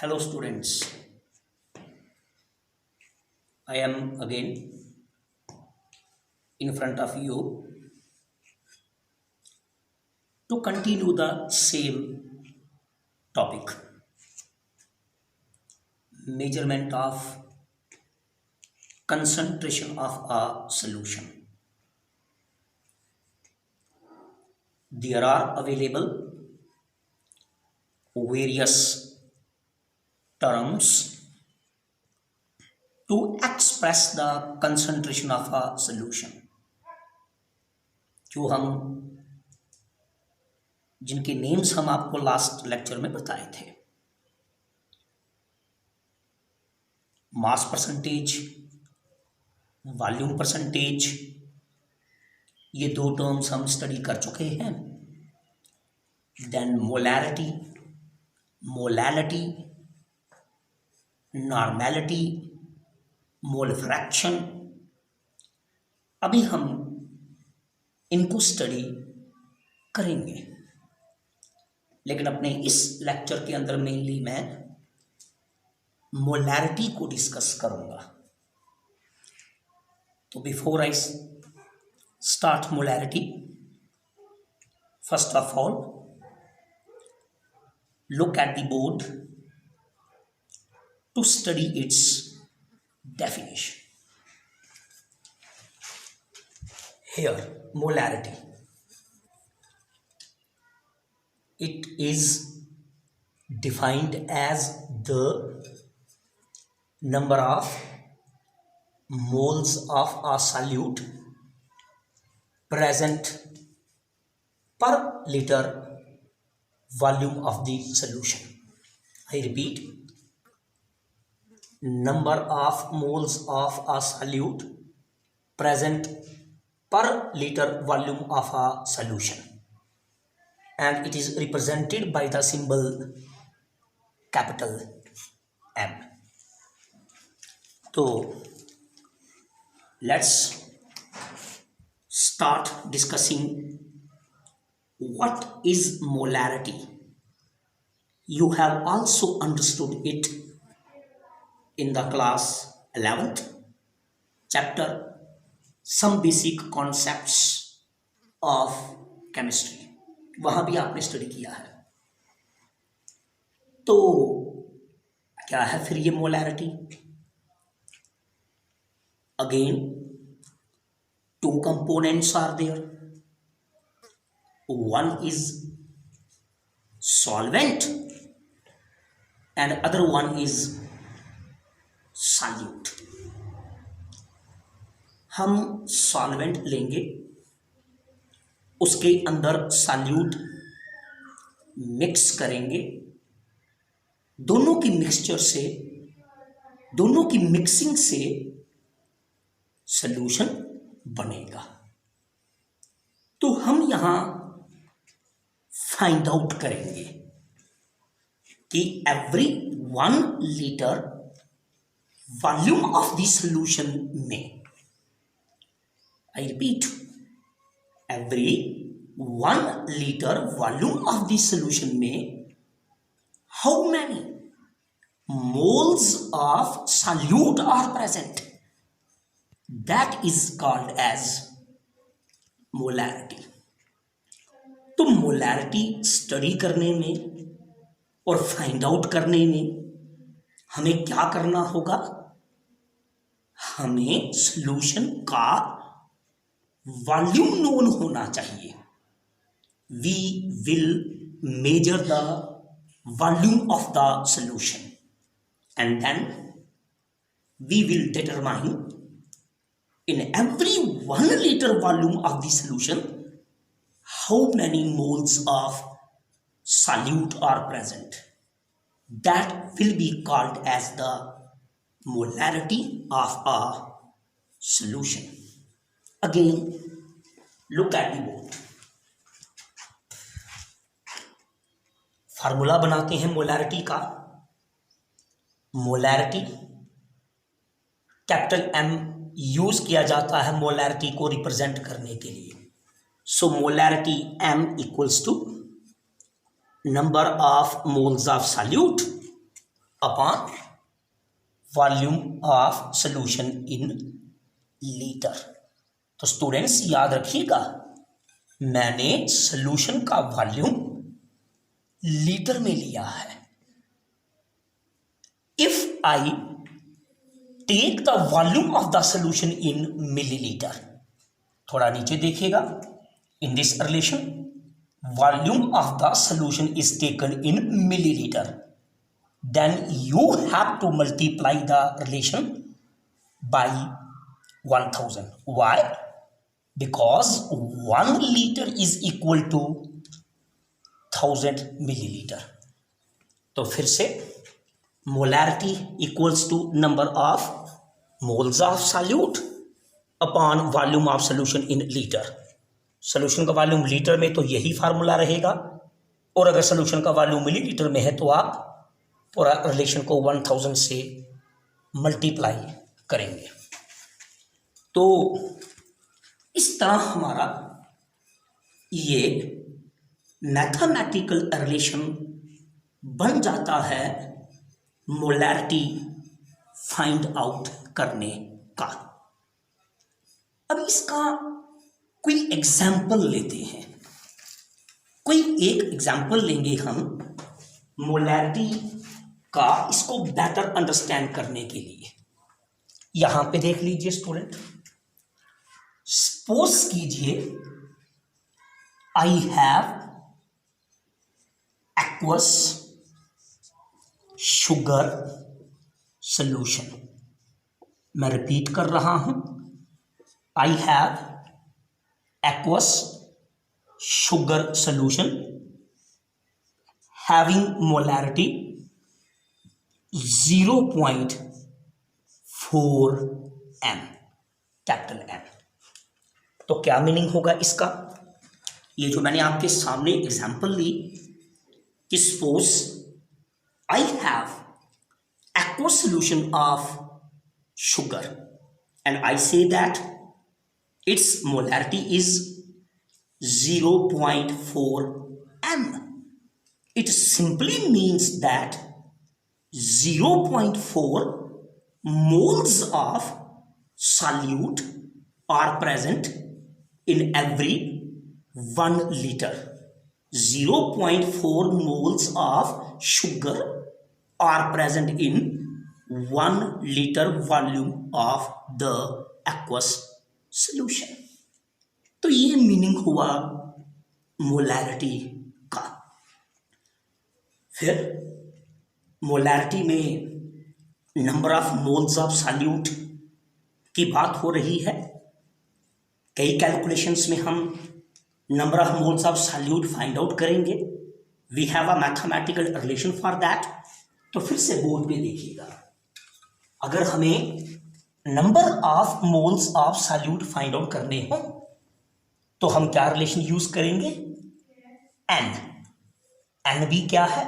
Hello students, I am again in front of you to continue the same topic, measurement of concentration of a solution. There are available various terms to express the concentration of a solution जो हम जिनके names हम आपको last lecture में बताए थे। Mass percentage, volume percentage, ये दो टर्म्स हम स्टडी कर चुके हैं। Then molarity, molality, normality, mole fraction, अभी हम इनको स्टडी करेंगे, लेकिन अपने इस लेक्चर के अंदर मेनली मैं मोलैरिटी को डिस्कस करूंगा। तो before I start molarity, first of all look at the board to study its definition. Here, molarity. It is defined as the number of moles of a solute present per liter volume of the solution. I repeat, number of moles of a solute present per liter volume of a solution, and it is represented by the symbol capital M. So let's start discussing what is molarity. You have also understood it in the class 11th chapter, some basic concepts of chemistry. वहां भी आपने study किया है। तो क्या है फिर ये molarity? Again two components are there. One is solvent and other one is solute. हम सॉल्वेंट लेंगे, उसके अंदर सॉल्यूट मिक्स करेंगे, दोनों की मिक्सचर से, दोनों की मिक्सिंग से सॉल्यूशन बनेगा। तो हम यहां फाइंड आउट करेंगे कि every 1 litre volume of the solution में, I repeat, every 1 litre volume of the solution में how many moles of solute are present, that is called as molarity. तो मोलैरिटी स्टडी करने में और फाइंड आउट करने में हमें क्या करना होगा? हमें सॉल्यूशन का वॉल्यूम नोन होना चाहिए। We will measure the volume of the solution and then we will determine in every 1 liter volume of the solution how many moles of solute are present. That will be called as the molarity of a solution. Again, look at the board. Formula बनाते हैं molarity का। Molarity capital M use किया जाता है molarity को represent करने के लिए। So molarity M equals to number of moles of solute upon volume of solution in litre. तो स्टूडेंट्स याद रखिएगा, मैंने सॉल्यूशन का वॉल्यूम लीटर में लिया है। If I take the volume of the solution in millilitre, थोड़ा नीचे देखिएगा, in this relation volume of the solution is taken in millilitre, then you have to multiply the relation by 1000. Why? Because 1 liter is equal to 1000 milliliter. तो फिर से molarity equals to number of moles of solute upon volume of solution in liter. Solution का volume litre में तो यही formula रहेगा, और अगर सोल्यूशन का वॉल्यूम मिलीलीटर में है तो आप पूरा रिलेशन को 1000 से मल्टीप्लाई करेंगे। तो इस तरह हमारा ये मैथमेटिकल रिलेशन बन जाता है मोलैरिटी फाइंड आउट करने का। अब इसका कोई एग्जाम्पल लेते हैं, कोई एक एग्जाम्पल लेंगे हम मोलैरिटी का, इसको बेटर अंडरस्टैंड करने के लिए। यहां पे देख लीजिए स्टूडेंट, सपोज कीजिए I have aqueous sugar solution. मैं रिपीट कर रहा हूं, I have aqueous sugar solution having molarity 0.4 m, capital M। तो क्या मीनिंग होगा इसका? ये जो मैंने आपके सामने एग्जांपल ली कि suppose I have aqueous solution of sugar and I say that its molarity is 0.4 m. It simply means that 0.4 moles of solute are present in every 1 liter. 0.4 moles of sugar are present in 1 liter volume of the aqueous solution. तो ये meaning हुआ molarity का। फिर molarity में number of moles of solute की बात हो रही है। कई कैलकुलेशंस में हम number of moles of solute find out करेंगे। We have a mathematical relation for that. तो फिर से बोर्ड पे देखिएगा, अगर हमें number of moles of solute find out करने हो तो हम क्या रिलेशन यूज करेंगे? एन। एन भी क्या है?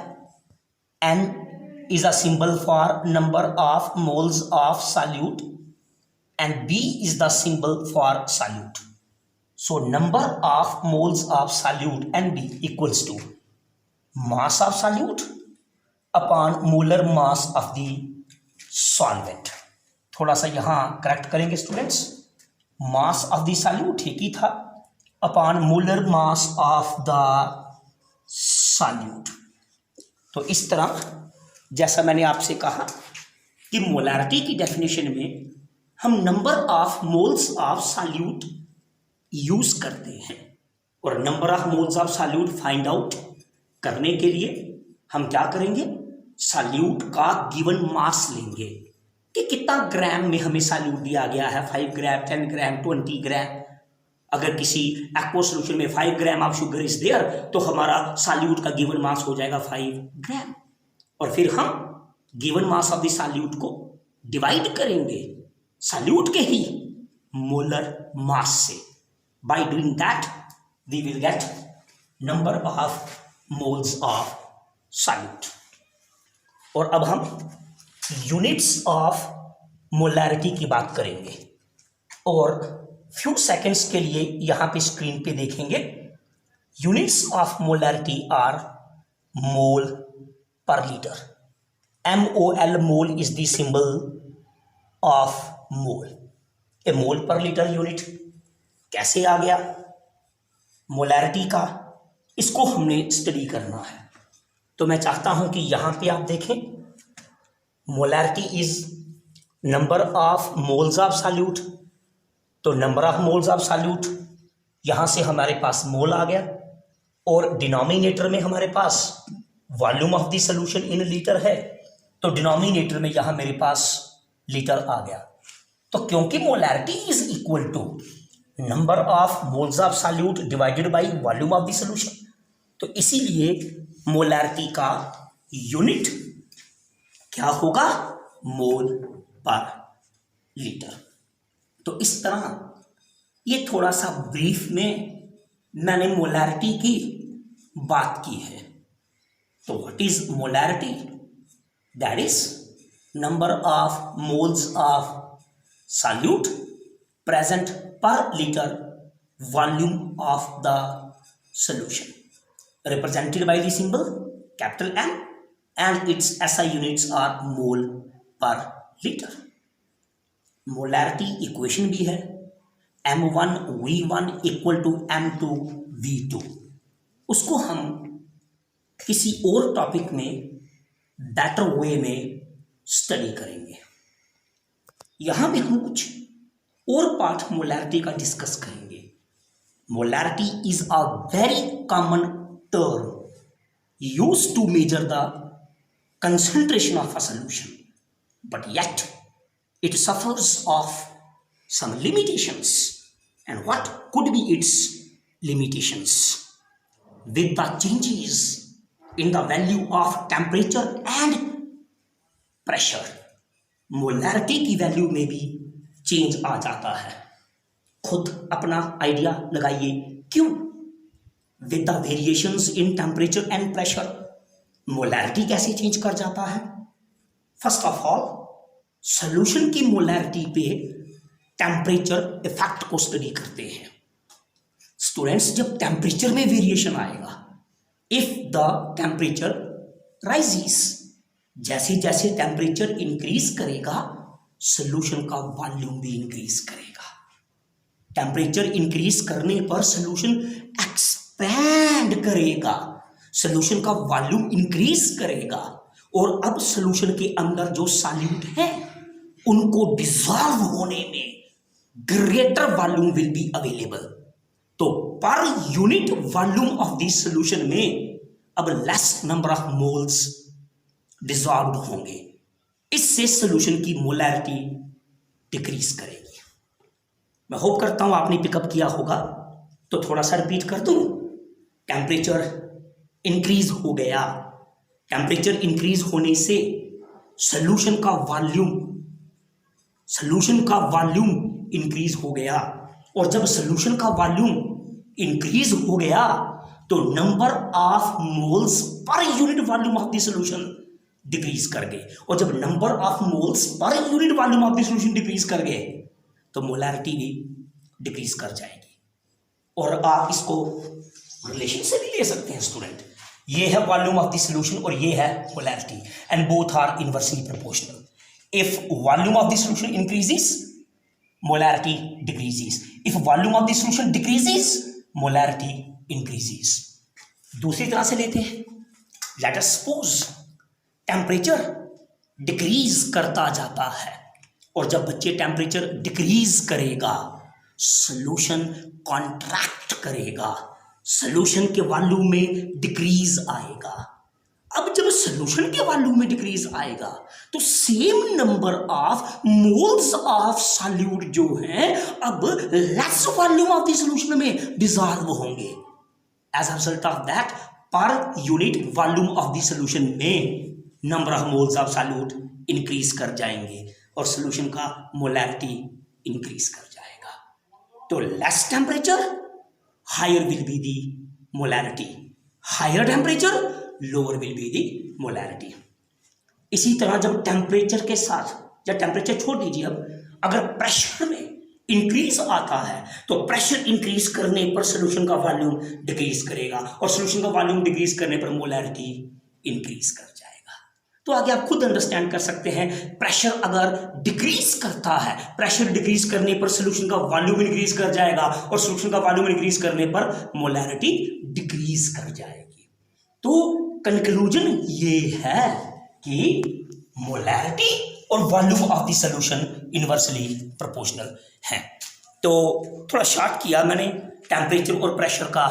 N is a symbol for number of moles of solute and B is the symbol for solute. So number of moles of solute and B equals to mass of solute upon molar mass of the solvent. थोड़ा सा यहां correct करेंगे students, mass of the solute ठीक ही था upon molar mass of the solute. तो इस तरह जैसा मैंने आपसे कहा कि मोलैरिटी की डेफिनेशन में हम number of moles of solute use करते हैं, और number of moles of solute find out करने के लिए हम क्या करेंगे? सॉल्यूट का गिवन मास लेंगे कि कितना ग्राम में हमें सॉल्यूट दिया गया है, 5 ग्राम, 10 ग्राम, 20 ग्राम। अगर किसी एक्वस सॉल्यूशन में 5 gram of sugar is there तो हमारा सॉल्यूट का गिवन मास हो जाएगा 5 ग्राम, और फिर हम given mass of the solute को डिवाइड करेंगे सॉल्यूट के ही मोलर मास से। By doing that we will get number of moles of solute. और अब हम यूनिट्स ऑफ मोलैरिटी की बात करेंगे, और फ्यू सेकेंड्स के लिए यहां पे स्क्रीन पे देखेंगे। यूनिट्स ऑफ मोलैरिटी आर मोल पर litre. MOL, mole is the symbol of mole. ए मोल पर लीटर यूनिट कैसे आ गया मोलैरिटी का, इसको हमने स्टडी करना है। तो मैं चाहता हूं कि यहां पे आप देखें, molarity is number of moles of solute. तो number of moles of solute, यहां से हमारे पास मोल आ गया, और डिनोमिनेटर में हमारे पास volume of the solution in litre है, तो डिनोमिनेटर में यहां मेरे पास लीटर आ गया। तो क्योंकि molarity is equal to number of moles of solute divided by volume of the solution, तो इसीलिए मोलैरिटी का यूनिट क्या होगा, मोल पर लीटर। तो इस तरह ये थोड़ा सा ब्रीफ में मैंने मोलैरिटी की बात की है। तो what is molarity? That is number of moles of solute present per liter volume of the solution, represented by the symbol capital M, and its SI units are mole per liter. Molarity equation भी है M1 V1 equal to M2 V2। उसको हम किसी और topic में better way में study करेंगे। यहां भी हम कुछ और पार्ट मोलैरिटी का डिस्कस करेंगे। Molarity is a very common term used to measure the concentration of a solution, but yet it suffers of some limitations. And what could be its limitations? With the changes in the value of temperature and pressure, molarity की value में भी change आ जाता है। खुद अपना idea लगाइए, क्यों? With the variations in temperature and pressure molarity कैसे चेंज कर जाता है? फर्स्ट ऑफ ऑल, सॉल्यूशन की मोलैरिटी पे टेम्परेचर इफेक्ट को स्टडी करते हैं। स्टूडेंट्स, जब टेम्परेचर में वेरिएशन आएगा, इफ द टेम्परेचर राइजेस, जैसे जैसे टेम्परेचर इंक्रीज करेगा सॉल्यूशन का वॉल्यूम भी इंक्रीज करेगा। टेम्परेचर इंक्रीज करने पर सॉल्यूशन एक्सपैंड करेगा, सॉल्यूशन का वॉल्यूम इंक्रीज करेगा, और अब सॉल्यूशन के अंदर जो सॉल्यूट है उनको डिसॉल्व होने में greater volume will be available. तो per unit volume of this solution में अब less number of moles dissolve होंगे, इससे सॉल्यूशन की मोलैरिटी डिक्रीज करेगी। मैं होप करता हूं आपने पिकअप किया होगा, तो थोड़ा सा रिपीट कर दूं। टेम्परेचर इंक्रीज हो गया, टेम्परेचर इंक्रीज होने से सॉल्यूशन का वॉल्यूम इंक्रीज हो गया, और जब सॉल्यूशन का वॉल्यूम इंक्रीज हो गया तो number of moles per unit volume of the solution decrease कर गए, और जब number of moles per unit volume of the solution decrease कर गए तो मोलैरिटी भी डिक्रीज कर जाएगी। और आप इसको रिलेशन से भी ले सकते हैं स्टूडेंट, ये है वॉल्यूम ऑफ द सॉल्यूशन और ये है molarity, and both are inversely proportional. If volume of the solution increases, molarity decreases. If volume of the solution decreases, molarity increases. दूसरी तरह से लेते हैं, let us suppose temperature decrease करता जाता है, और जब बच्चे टेम्परेचर डिक्रीज करेगा सॉल्यूशन कॉन्ट्रैक्ट करेगा, सॉल्यूशन के वॉल्यूम में डिक्रीज आएगा। अब जब सॉल्यूशन के वॉल्यूम में डिक्रीज आएगा तो same number of moles of solute जो हैं अब less volume of the solution में डिसॉल्व होंगे। As a result of that, per unit volume of the solution में number of moles of solute increase कर जाएंगे और सॉल्यूशन का मोलैरिटी इंक्रीज कर जाएगा। तो less temperature, higher will be the molarity, higher temperature, lower will be the molarity. इसी तरह जब टेम्परेचर के साथ, या टेम्परेचर छोड़ दीजिए, अब अगर प्रेशर में इंक्रीज आता है तो प्रेशर इंक्रीज करने पर सॉल्यूशन का वॉल्यूम डिक्रीज करेगा, और सॉल्यूशन का वॉल्यूम डिक्रीज करने पर मोलैरिटी इंक्रीज कर जाएगा। तो आगे आप खुद अंडरस्टैंड कर सकते हैं, प्रेशर अगर डिक्रीज करता है, प्रेशर डिक्रीज करने पर सोल्यूशन का वॉल्यूम इंक्रीज कर जाएगा और सोल्यूशन का वॉल्यूम इंक्रीज करने पर मोलैरिटी डिक्रीज कर जाएगी। तो कंक्लूजन ये है कि मोलैरिटी और volume of the solution inversely proportional हैं। तो थोड़ा शॉर्ट किया मैंने टेम्परेचर और प्रेशर का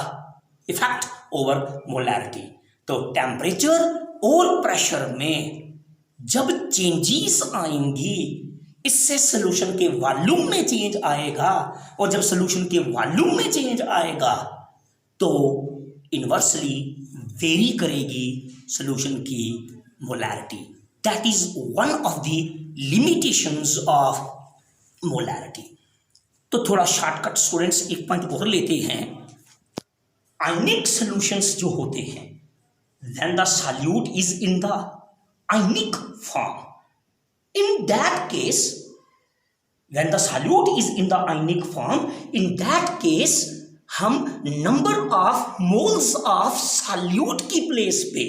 इफेक्ट ओवर मोलैरिटी। तो टेम्परेचर और प्रेशर में जब चेंजेस आएंगी, इससे सॉल्यूशन के वॉल्यूम में चेंज आएगा, और जब सॉल्यूशन के वॉल्यूम में चेंज आएगा तो इनवर्सली वेरी करेगी सॉल्यूशन की molarity. That is one of the limitations of molarity. तो थोड़ा शॉर्टकट स्टूडेंट्स एक पॉइंट और लेते हैं। आयनिक सॉल्यूशंस जो होते हैं, when the solute is in the ionic form, in that case, when the solute is in the ionic form, in that case हम number of moles of solute की place पे,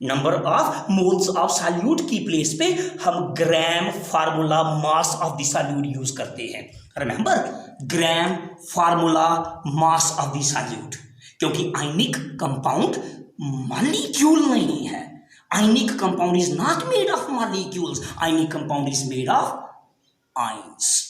number of moles of solute की place पे हम gram formula mass of the solute use करते हैं। Remember, gram formula mass of the solute, क्योंकि ionic compound molecule नहीं है। Ionic compound is not made of molecules, ionic compound is made of ions.